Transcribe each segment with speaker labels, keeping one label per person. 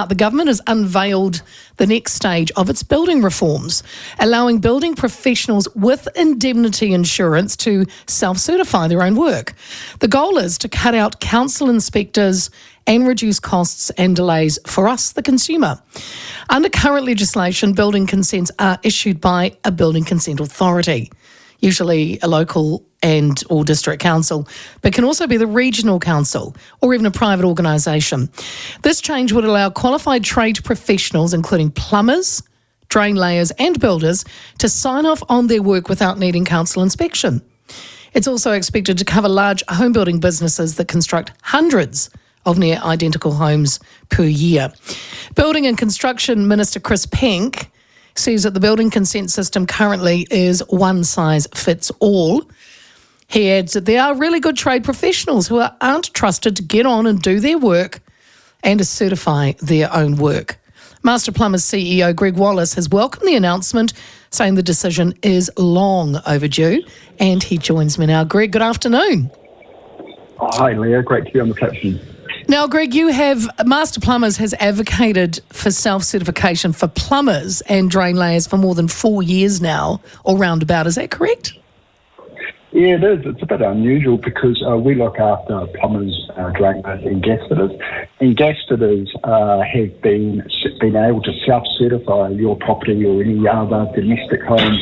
Speaker 1: The government has unveiled the next stage of its building reforms, allowing building professionals with indemnity insurance to self-certify their own work. The goal is to cut out council inspectors and reduce costs and delays for us, the consumer. Under current legislation, building consents are issued by a building consent authority, usually a local and or district council, but can also be the regional council or even a private organisation. This change would allow qualified trade professionals, including plumbers, drain layers and builders, to sign off on their work without needing council inspection. It's also expected to cover large home building businesses that construct hundreds of near identical homes per year. Building and Construction Minister Chris Penk says that the building consent system currently is one size fits all. He adds that there are really good trade professionals who aren't trusted to get on and do their work and to certify their own work. Master Plumbers CEO Greg Wallace has welcomed the announcement, saying the decision is long overdue, and he joins me now. Greg, good afternoon.
Speaker 2: Hi, Leah. Great to be on the platform.
Speaker 1: Now, Greg, Master Plumbers has advocated for self-certification for plumbers and drain layers for more than 4 years now, or roundabout. Is that correct?
Speaker 2: Yeah, it is. It's a bit unusual because we look after plumbers, drain layers and gas fitters. And gas fitters have been able to self-certify your property or any other domestic home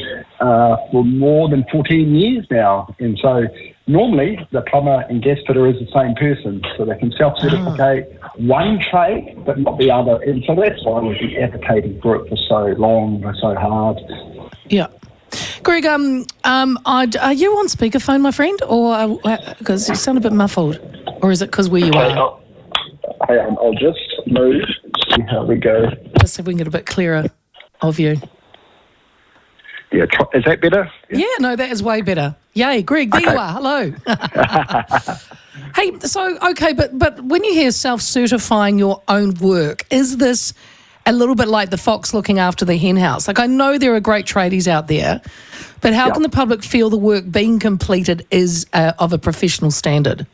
Speaker 2: for more than 14 years now. And so normally the plumber and gas fitter is the same person, so they can self-certify one trade but not the other. And so that's why we've been advocating for it for so long, so hard.
Speaker 1: Yeah. Greg, are you on speakerphone, my friend, or because you sound a bit muffled, or is it because where you are?
Speaker 2: I'll just move, see how we go.
Speaker 1: Just so we can get a bit clearer of you.
Speaker 2: Yeah, is that better?
Speaker 1: Yeah, no, that is way better. Yay, Greg, there you are. Hello. Hey, so, okay, but when you hear self-certifying your own work, is this a little bit like the fox looking after the hen house? Like, I know there are great tradies out there, but how can the public feel the work being completed is of a professional standard?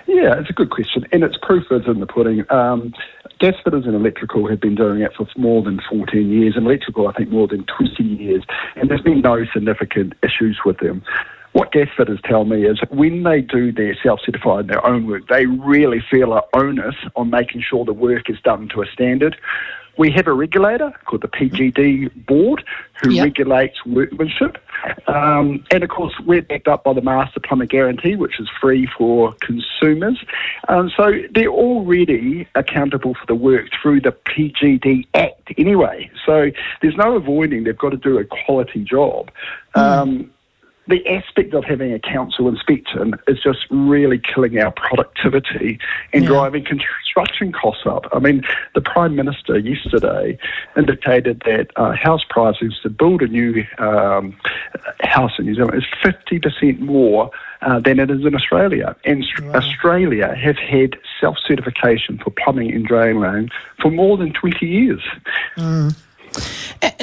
Speaker 2: Yeah, it's a good question, and its proof is in the pudding. Gas fitters and electrical have been doing it for more than 14 years, and electrical, I think, more than 20 years, and there's been no significant issues with them. What gas fitters tell me is when they do their self-certifying their own work, they really feel an onus on making sure the work is done to a standard. We have a regulator called the PGD board who regulates workmanship. And, of course, we're backed up by the Master Plumber Guarantee, which is free for consumers. So they're already accountable for the work through the PGD Act anyway. So there's no avoiding. They've got to do a quality job. The aspect of having a council inspection is just really killing our productivity and driving construction costs up. I mean, the Prime Minister yesterday indicated that house prices to build a new house in New Zealand is 50% more than it is in Australia. And Australia have had self-certification for plumbing and drain laying for more than 20 years.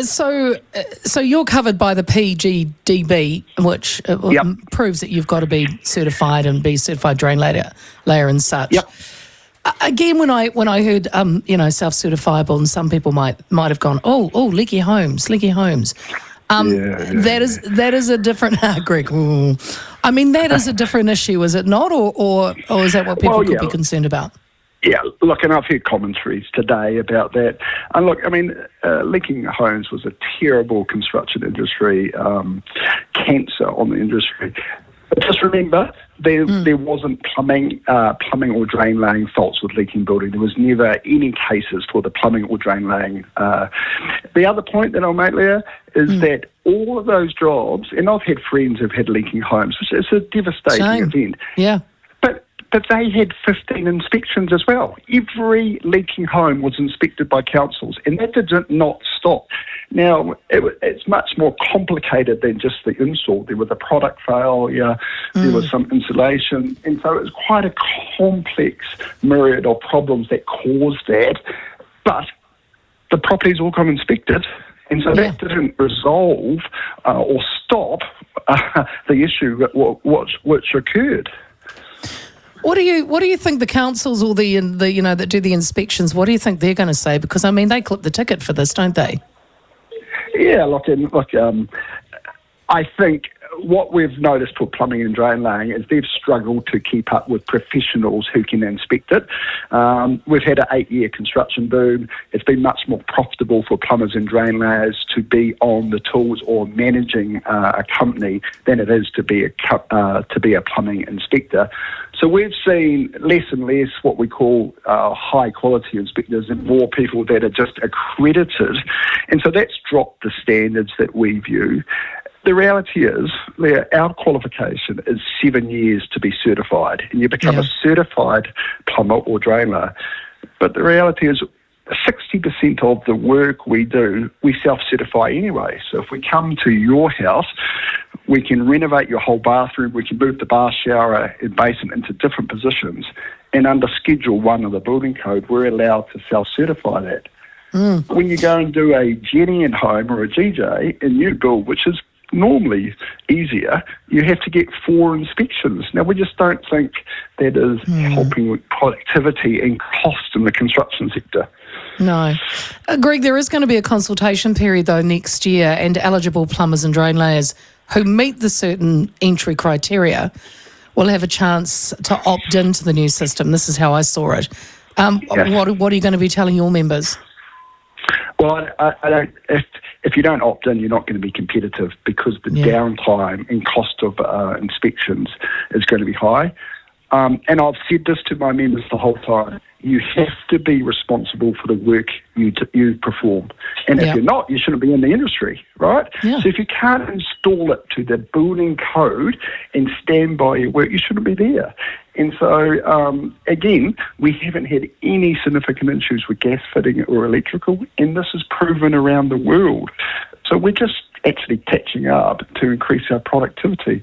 Speaker 1: So you're covered by the PGDB, which proves that you've got to be certified and be certified drain layer and such. Yep. Again, when I heard self-certifiable, and some people might have gone, oh, leaky homes. That is a different Greg. I mean, that is a different issue, is it not, or is that what people could be concerned about?
Speaker 2: Yeah, look, and I've heard commentaries today about that. And look, I mean, leaking homes was a terrible construction industry, cancer on the industry. But just remember, there wasn't plumbing or drain laying faults with leaking building. There was never any cases for the plumbing or drain laying. The other point that I'll make, Leah, is that all of those jobs, and I've had friends who've had leaking homes, it's a devastating event.
Speaker 1: Yeah.
Speaker 2: But they had 15 inspections as well. Every leaking home was inspected by councils, and that did not stop. Now, it's much more complicated than just the install. There was a product failure, there was some insulation, and so it was quite a complex myriad of problems that caused that. But the properties all got inspected, and so that didn't resolve or stop the issue which occurred.
Speaker 1: What do you think the councils or the that do the inspections? What do you think they're going to say? Because I mean, they clip the ticket for this, don't they?
Speaker 2: Yeah, I think what we've noticed for plumbing and drain laying is they've struggled to keep up with professionals who can inspect it. We've had an 8-year construction boom. It's been much more profitable for plumbers and drain layers to be on the tools or managing a company than it is to be a plumbing inspector. So we've seen less and less what we call high quality inspectors and more people that are just accredited. And so that's dropped the standards that we view. The reality is, Leah, our qualification is 7 years to be certified, and you become a certified plumber or drainer. But the reality is, 60% of the work we do, we self-certify anyway. So if we come to your house, we can renovate your whole bathroom, we can move the bath, shower and basin into different positions, and under Schedule 1 of the building code, we're allowed to self-certify that. When you go and do a Jenny and home or a GJ in new build, which is normally easier, you have to get 4 inspections. Now, we just don't think that is helping with productivity and cost in the construction sector.
Speaker 1: No. Greg, there is going to be a consultation period, though, next year, and eligible plumbers and drain layers who meet the certain entry criteria will have a chance to opt into the new system. This is how I saw it. What are you going to be telling your members?
Speaker 2: Well, I don't. If you don't opt in, you're not going to be competitive because the downtime and cost of inspections is going to be high. And I've said this to my members the whole time. You have to be responsible for the work you perform. And if you're not, you shouldn't be in the industry, right? Yeah. So if you can't install it to the building code and stand by your work, you shouldn't be there. And so, again, we haven't had any significant issues with gas fitting or electrical, and this is proven around the world. So we're just actually catching up to increase our productivity.